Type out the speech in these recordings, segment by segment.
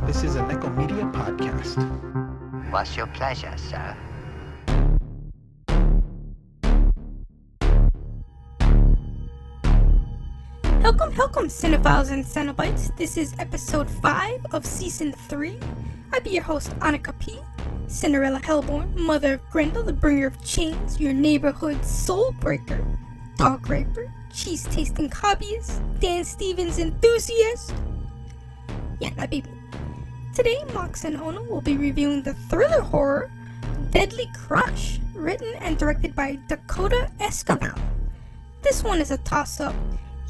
This is a Nekko Media podcast. What's your pleasure, sir? Welcome, cinephiles and cenobites. This is episode 5 of season 3. I'll be your host, Annika P. Cinderella Hellborn, mother of Grendel, the bringer of chains, your neighborhood soul breaker, dog raper, cheese-tasting hobbyist, Dan Stevens enthusiast. Yeah, that be me. Today, Mox and Ono will be reviewing the thriller horror Deadly Crush, written and directed by Dakota Aesquivel. This one is a toss-up.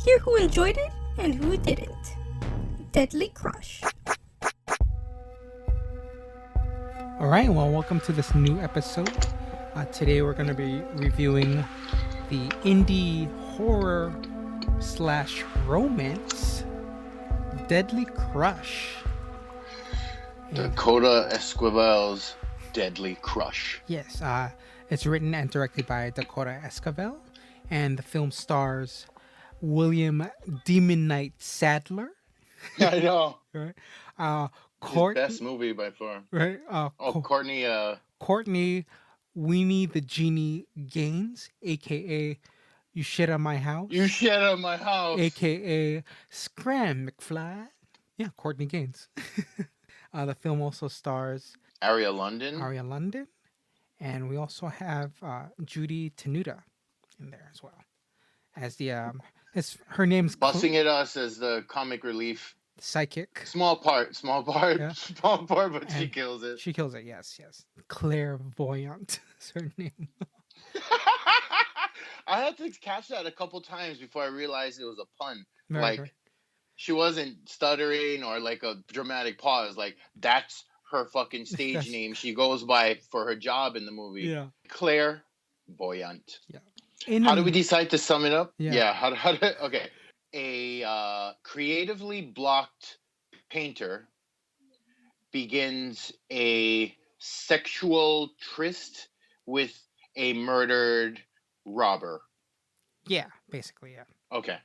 Hear who enjoyed it and who didn't. Deadly Crush. Alright, well, welcome to this new episode. Today we're going to be reviewing the indie horror / romance Deadly Crush. Dakota Aesquivel's Deadly Crush. Yes, it's written and directed by Dakota Aesquivel, and the film stars William Demon Knight Sadler. I know. Right? His best movie by far. Right? Courtney. Courtney Weenie the Genie Gains, a.k.a. You Shit on My House. You shit on my house. A.k.a. Scram McFly. Yeah, Courtney Gains. The film also stars Aria London. And we also have Judy Tenuta in there as well. As the her name's Busting at us as the comic relief. Psychic. Small part, Yeah. but she kills it. She kills it, yes. Clairvoyant is her name. I had to catch that a couple times before I realized it was a pun. Right. She wasn't stuttering or like a dramatic pause. Like, that's her fucking stage name she goes by for her job in the movie. Yeah. Clairvoyant. Yeah. How do we decide to sum it up? Yeah. Okay. A creatively blocked painter begins a sexual tryst with a murdered robber. Yeah, basically, yeah. Okay.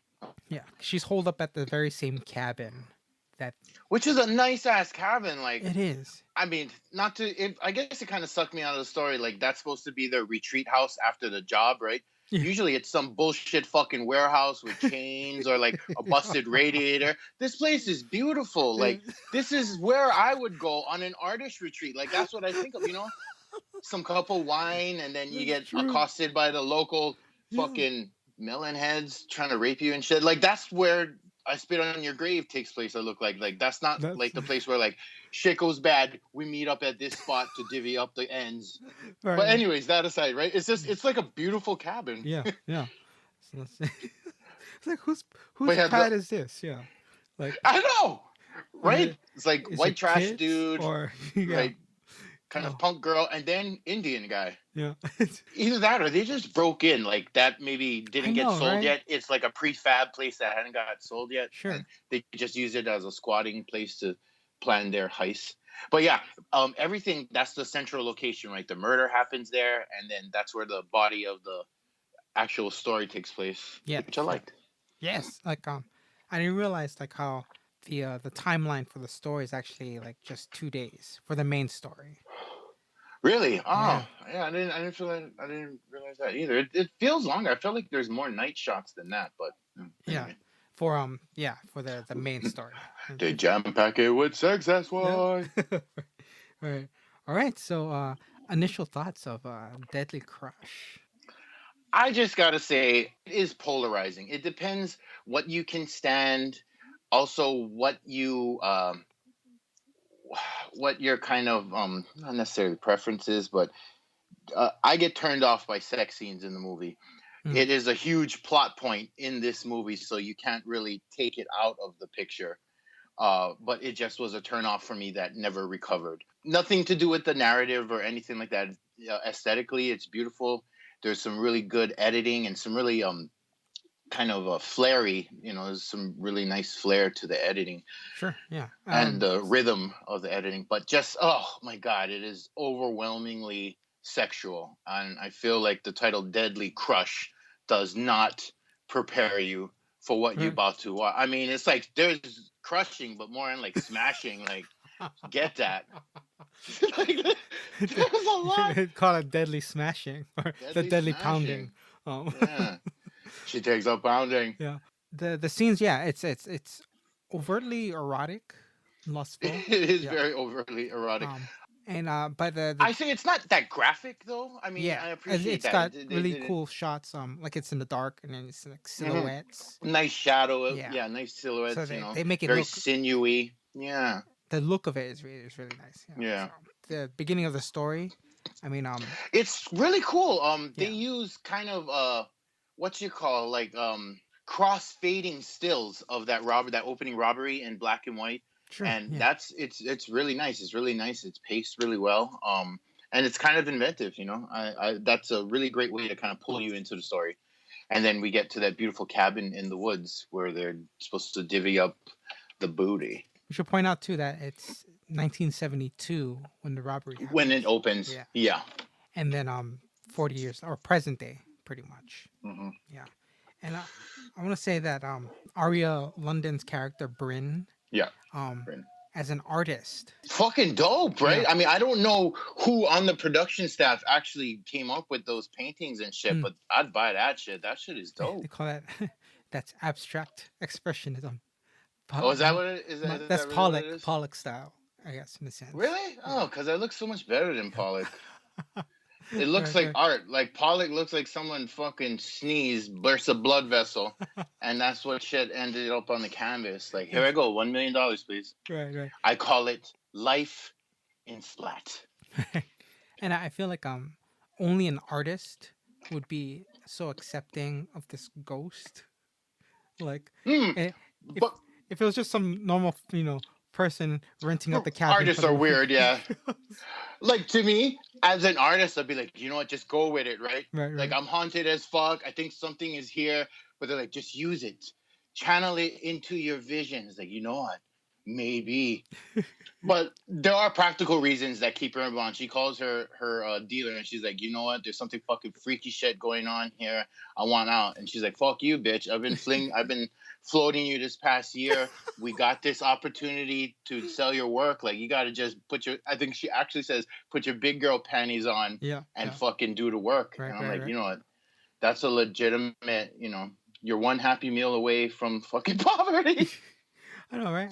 Yeah, she's holed up at the very same cabin Which is a nice ass cabin. Like, it is. I mean, I guess it kind of sucked me out of the story. Like, that's supposed to be the retreat house after the job, right? Yeah. Usually it's some bullshit fucking warehouse with chains or like a busted radiator. This place is beautiful. Like, this is where I would go on an artist retreat. Like, that's what I think of, Some cup of wine, and then you get accosted by the local fucking melon heads trying to rape you and shit. Like, that's where I Spit on Your Grave takes place. I look like that's not like the place where like shit goes bad. We meet up at this spot to divvy up the ends. Right. But anyways, that aside, right? It's like a beautiful cabin. Yeah. It's like whose pad is this? Yeah, like I know, right? It's like white trash kids, dude, or right? Kind of punk girl, and then Indian guy. Yeah. Either that or they just broke in. Like, that maybe didn't get sold yet. It's like a prefab place that hadn't got sold yet. Sure. And they just used it as a squatting place to plan their heist. But yeah, everything, that's the central location, right? The murder happens there, and then that's where the body of the actual story takes place. Yeah. Which I liked. Yes. Like I didn't realize like how the timeline for the story is actually like just 2 days for the main story. Really? Oh, yeah. I didn't realize that either. It feels longer. I feel like there's more night shots than that, but anyway. For the main story. They jam pack it with sex. That's why. Right. All right. So, initial thoughts of Deadly Crush. I just gotta say, it is polarizing. It depends what you can stand. Also, what your kind of not necessarily preferences, but I get turned off by sex scenes in the movie. It is a huge plot point in this movie, so you can't really take it out of the picture. But it just was a turn off for me that never recovered. Nothing to do with the narrative or anything like that. Aesthetically, it's beautiful. There's some really good editing and some really kind of a flary, there's some really nice flair to the editing. Sure, yeah. And the rhythm of the editing. But just, oh my God, it is overwhelmingly sexual. And I feel like the title Deadly Crush does not prepare you for what you're about to watch. I mean, it's like there's crushing, but more in like smashing. Like, get that. Like, there's a lot. Call it deadly smashing or the deadly pounding. Yeah, she takes up pounding. Yeah, the scenes. Yeah, it's overtly erotic, lustful. It is very overtly erotic. And but I say it's not that graphic though. I mean, yeah, I appreciate it's that. got really cool shots. Like it's in the dark and then it's like silhouettes. Nice shadow. Yeah. Nice silhouettes. So they make it very look sinewy. Yeah. The look of it is really nice. Yeah. So the beginning of the story, I mean, it's really cool. They use kind of what you call like cross fading stills of that opening robbery in black and white. Sure, and it's really nice. It's really nice. It's paced really well. And it's kind of inventive, you know. I that's a really great way to kind of pull you into the story. And then we get to that beautiful cabin in the woods where they're supposed to divvy up the booty. We should point out too that it's 1972 when the robbery happens. When it opens. Yeah. And then 40 years or present day, pretty much. Mm-hmm. Yeah. And I want to say that Aria London's character Bryn. Yeah. Bryn. As an artist. Fucking dope, right? Yeah. I mean, I don't know who on the production staff actually came up with those paintings and shit, but I'd buy that shit. That shit is dope. They call that that's abstract expressionism. Oh, is that what it is? That's really Pollock style, I guess, in a sense. Really? Oh, because I look so much better than Pollock. It looks like art. Like Pollock looks like someone fucking sneezed, burst a blood vessel, and that's what shit ended up on the canvas. Like, here I go, $1 million, please. Right. I call it life in splat. And I feel like only an artist would be so accepting of this ghost. Like, if it was just some normal, person renting out the cabin. Artists are weird, yeah. Like, to me, as an artist, I'd be like, you know what, just go with it, right? Like, I'm haunted as fuck. I think something is here. But they're like, just use it. Channel it into your vision. It's like, you know what? Maybe. But there are practical reasons that keep her on. She calls her dealer and she's like, you know what? There's something fucking freaky shit going on here. I want out. And she's like, fuck you, bitch. I've been floating you this past year. We got this opportunity to sell your work. Like, you got to just I think she actually says, put your big girl panties on and fucking do the work. And I'm like, you know what? That's a legitimate, you're one happy meal away from fucking poverty. I know, right?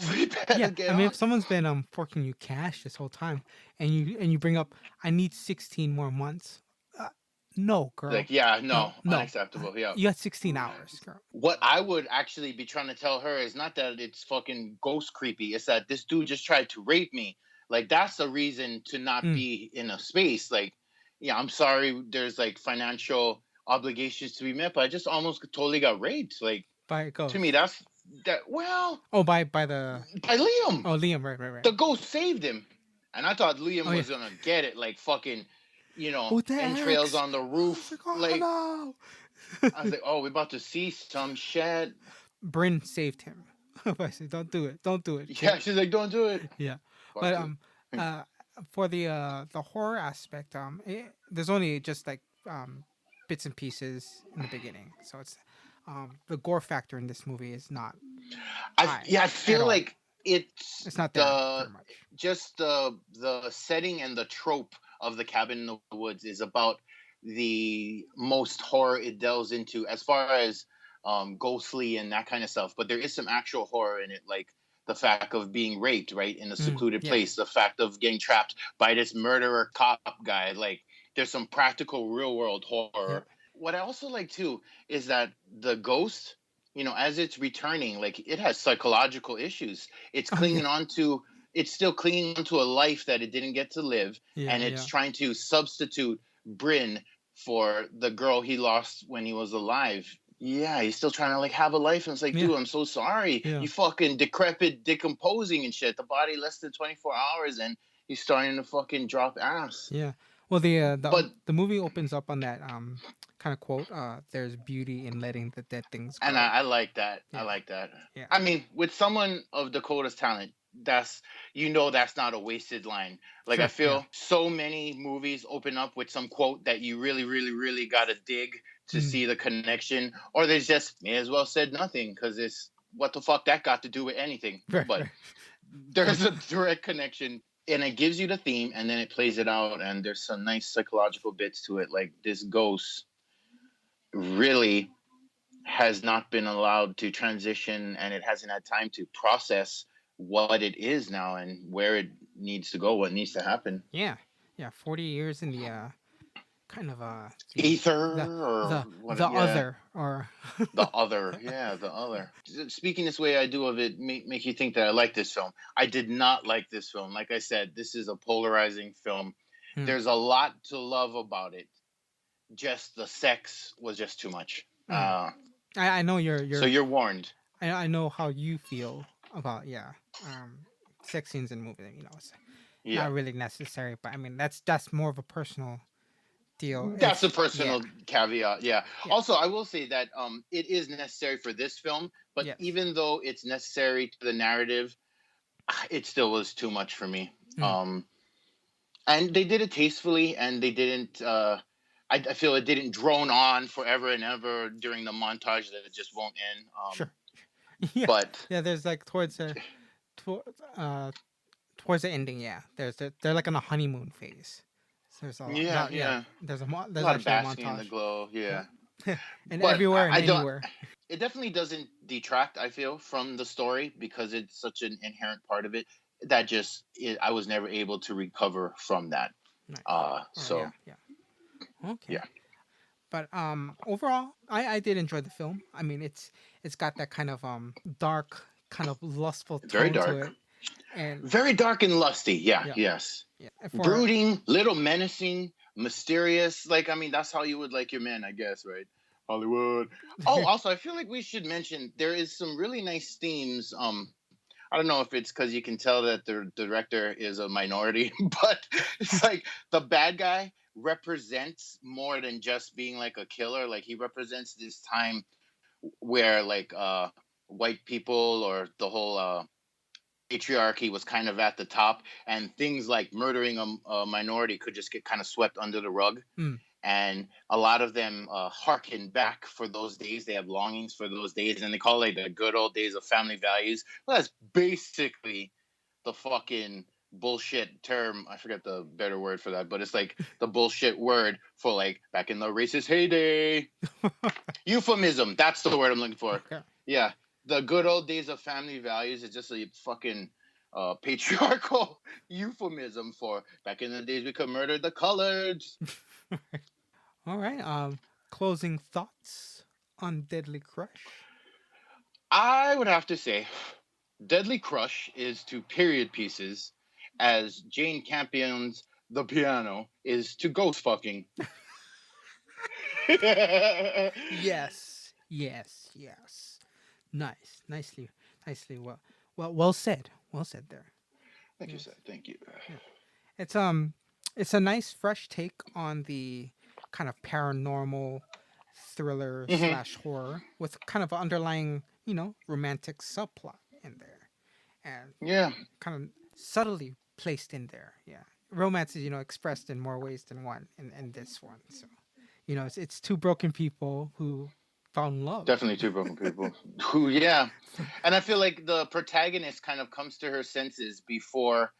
Yeah, I mean, if someone's been forking you cash this whole time, and you bring up, I need 16 more months. No, girl. Like, yeah, no, unacceptable. Yeah, you got 16 hours, girl. What I would actually be trying to tell her is not that it's fucking ghost creepy. It's that this dude just tried to rape me. Like, that's a reason to not be in a space. Like, yeah, I'm sorry. There's like financial obligations to be met, but I just almost totally got raped. Like, by a ghost. To me, that's that. Well, by Liam. Oh, Liam, right. The ghost saved him, and I thought Liam was gonna get it, like fucking, entrails on the roof. Like, no. I was like, oh, we're about to see some shit. Bryn saved him. I said, don't do it. Yeah, she's like, don't do it. Yeah, but for the horror aspect, there's only just like bits and pieces in the beginning, so it's. The gore factor in this movie is not. I feel like it's not there much. Just the setting and the trope of the cabin in the woods is about the most horror it delves into as far as ghostly and that kind of stuff. But there is some actual horror in it, like the fact of being raped, right, in a secluded place, the fact of getting trapped by this murderer cop guy. Like, there's some practical real world horror. Yeah. What I also like, too, is that the ghost, as it's returning, like, it has psychological issues. It's it's still clinging onto a life that it didn't get to live. And it's trying to substitute Bryn for the girl he lost when he was alive. Yeah, he's still trying to, like, have a life. And it's like, dude, I'm so sorry. Yeah. You fucking decrepit, decomposing and shit. The body less than 24 hours, and he's starting to fucking drop ass. Yeah. Well, the movie opens up on that kind of quote, there's beauty in letting the dead things go. And I like that. Yeah. I like that. Yeah. I mean, with someone of Dakota's talent, that's not a wasted line. Like, I feel so many movies open up with some quote that you really, really, really got to dig to see the connection, or they just may as well said nothing because it's what the fuck that got to do with anything. Right, But right. there's a direct connection, and it gives you the theme, and then it plays it out, and there's some nice psychological bits to it. Like this ghost really has not been allowed to transition, and it hasn't had time to process what it is now and where it needs to go, what needs to happen. Yeah, 40 years in the kind of Ether the or what? the Yeah. other or The other, yeah, the other. Speaking this way I do of it, make you think that I like this film. I did not like this film. Like I said, this is a polarizing film. There's a lot to love about it. Just the sex was just too much. I know you're So you're warned. I know how you feel about sex scenes in movies. It's not really necessary, but I mean that's more of a personal deal. That's a personal caveat. Yeah. Also, I will say that it is necessary for this film, but even though it's necessary to the narrative, it still was too much for me. And they did it tastefully, and they didn't. I feel it didn't drone on forever and ever during the montage that it just won't end. Sure. But there's like towards the ending. Yeah, they're like on a honeymoon phase. So there's there's a lot of basking in the glow. Yeah. And but everywhere and anywhere. It definitely doesn't detract, I feel, from the story because it's such an inherent part of it that I was never able to recover from that. Nice. So okay. Yeah. But overall, I did enjoy the film. I mean, it's got that kind of dark, kind of lustful tone Very dark. to it, and very dark and lusty. Yes. Yeah. Brooding, little menacing, mysterious. Like, I mean, that's how you would like your man, I guess, right? Hollywood. Oh, also, I feel like we should mention there is some really nice themes. I don't know if it's because you can tell that the director is a minority, but it's like the bad guy represents more than just being like a killer. Like he represents this time where like white people or the whole patriarchy was kind of at the top, and things like murdering a minority could just get kind of swept under the rug. And a lot of them harken back for those days. They have longings for those days, and they call it the good old days of family values. Well, that's basically the fucking bullshit term. I forget the better word for that, but it's like the bullshit word for like back in the racist heyday. Euphemism. That's the word I'm looking for. Okay. Yeah. The good old days of family values is just a fucking patriarchal euphemism for back in the days we could murder the coloreds. All right. Closing thoughts on Deadly Crush? I would have to say Deadly Crush is to period pieces as Jane Campion's The Piano is to ghost fucking. Yes. Nicely well said there. Thank you, sir. Thank you. Yeah. It's a nice fresh take on the kind of paranormal thriller / horror with kind of underlying, romantic subplot in there. And kind of subtly placed in there. Yeah. Romance is, expressed in more ways than one in this one. So, it's two broken people who found love. Definitely two broken people. Who, and I feel like the protagonist kind of comes to her senses before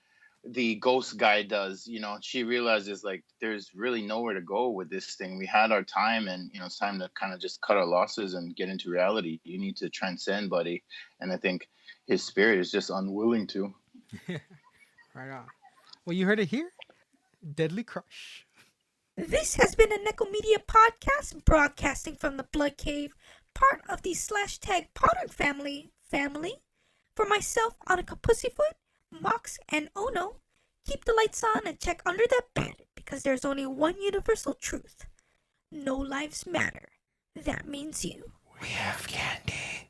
the ghost guy does. She realizes like there's really nowhere to go with this thing. We had our time, and it's time to kind of just cut our losses and get into reality. You need to transcend, buddy. And I think his spirit is just unwilling to. Right on. Well, you heard it here. Deadly Crush. This has been a Nekko Media podcast broadcasting from the Blood Cave, part of the /tag Potter family. For myself, Annika Pussyfoot, Mox and Ono, keep the lights on and check under that bed because there's only one universal truth. No lives matter. That means you. We have candy.